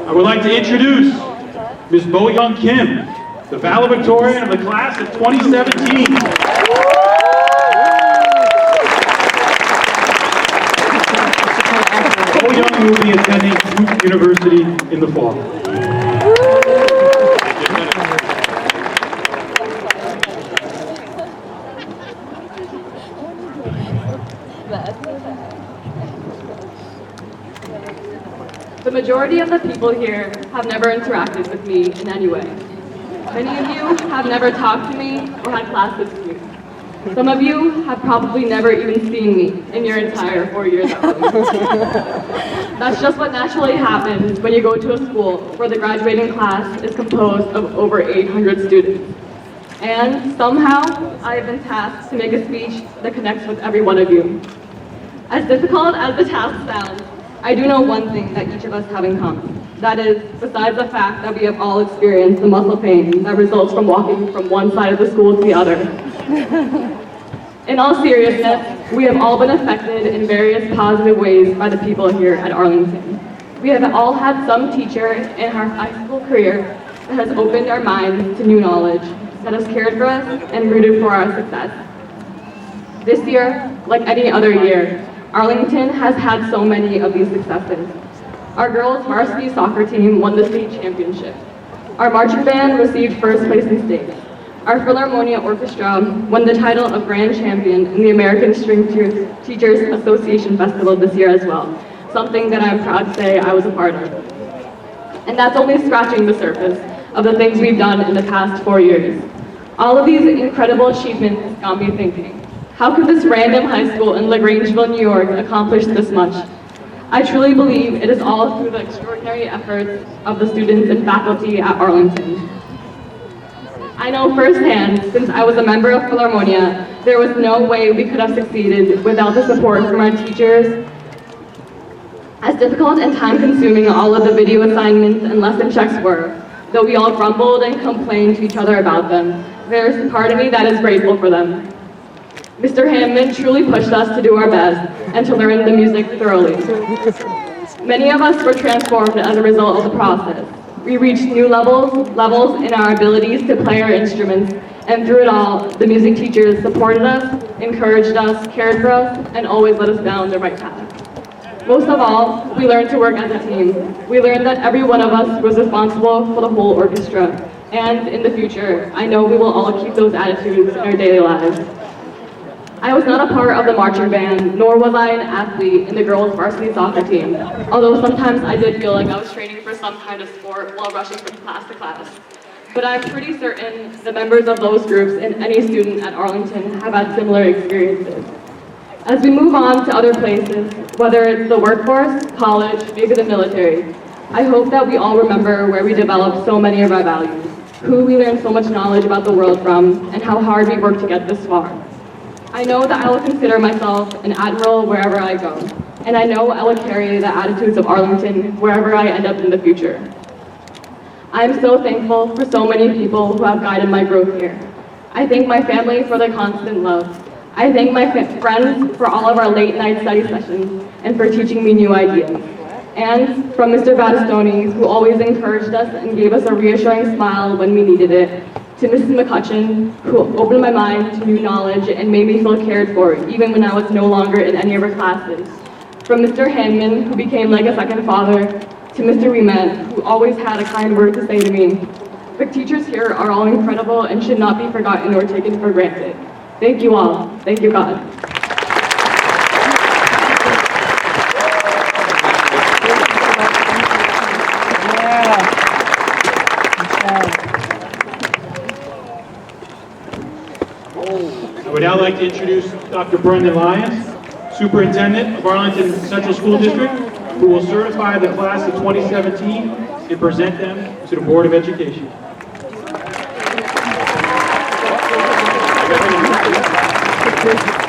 I would like to introduce Ms. Bo-Young Kim, the valedictorian of the class of 2017. Bo-Young will be attending Duke University in the fall. The majority of the people here have never interacted with me in any way. Many of you have never talked to me or had classes with me. Some of you have probably never even seen me in your entire 4 years at Arlington. That's just what naturally happens when you go to a school where the graduating class is composed of over 800 students. And somehow, I have been tasked to make a speech that connects with every one of you. As difficult as the task sounds, I do know one thing that each of us have in common. That is, besides the fact that we have all experienced the muscle pain that results from walking from one side of the school to the other. In all seriousness, we have all been affected in various positive ways by the people here at Arlington. We have all had some teacher in our high school career that has opened our minds to new knowledge, that has cared for us and rooted for our success. This year, like any other year, Arlington has had so many of these successes. Our girls' varsity soccer team won the state championship. Our marching band received first place in state. Our Philharmonia Orchestra won the title of Grand Champion in the American String Teachers Association Festival this year as well, something that I'm proud to say I was a part of. And that's only scratching the surface of the things we've done in the past 4 years. All of these incredible achievements got me thinking, how could this random high school in LaGrangeville, New York accomplish this much? I truly believe it is all through the extraordinary efforts of the students and faculty at Arlington. I know firsthand, since I was a member of Philharmonia, there was no way we could have succeeded without the support from our teachers. As difficult and time-consuming all of the video assignments and lesson checks were, though we all grumbled and complained to each other about them, there's a part of me that is grateful for them. Mr. Hammond truly pushed us to do our best and to learn the music thoroughly. Many of us were transformed as a result of the process. We reached new levels in our abilities to play our instruments, and through it all, the music teachers supported us, encouraged us, cared for us, and always led us down the right path. Most of all, we learned to work as a team. We learned that every one of us was responsible for the whole orchestra, and in the future, I know we will all keep those attitudes in our daily lives. I was not a part of the marching band, nor was I an athlete in the girls' varsity soccer team, although sometimes I did feel like I was training for some kind of sport while rushing from class to class. But I'm pretty certain the members of those groups and any student at Arlington have had similar experiences. As we move on to other places, whether it's the workforce, college, maybe the military, I hope that we all remember where we developed so many of our values, who we learned so much knowledge about the world from, and how hard we worked to get this far. I know that I will consider myself an admiral wherever I go, and I know I will carry the attitudes of Arlington wherever I end up in the future. I am so thankful for so many people who have guided my growth here. I thank my family for their constant love. I thank my friends for all of our late night study sessions and for teaching me new ideas. And from Mr. Battistoni, who always encouraged us and gave us a reassuring smile when we needed it, to Mrs. McCutcheon, who opened my mind to new knowledge and made me feel cared for, even when I was no longer in any of her classes. From Mr. Hanman, who became like a second father, to Mr. Remet, who always had a kind word to say to me. The teachers here are all incredible and should not be forgotten or taken for granted. Thank you all. Thank you, God. I would now like to introduce Dr. Brendan Lyons, Superintendent of Arlington Central School District, who will certify the class of 2017 and present them to the Board of Education. Thank you.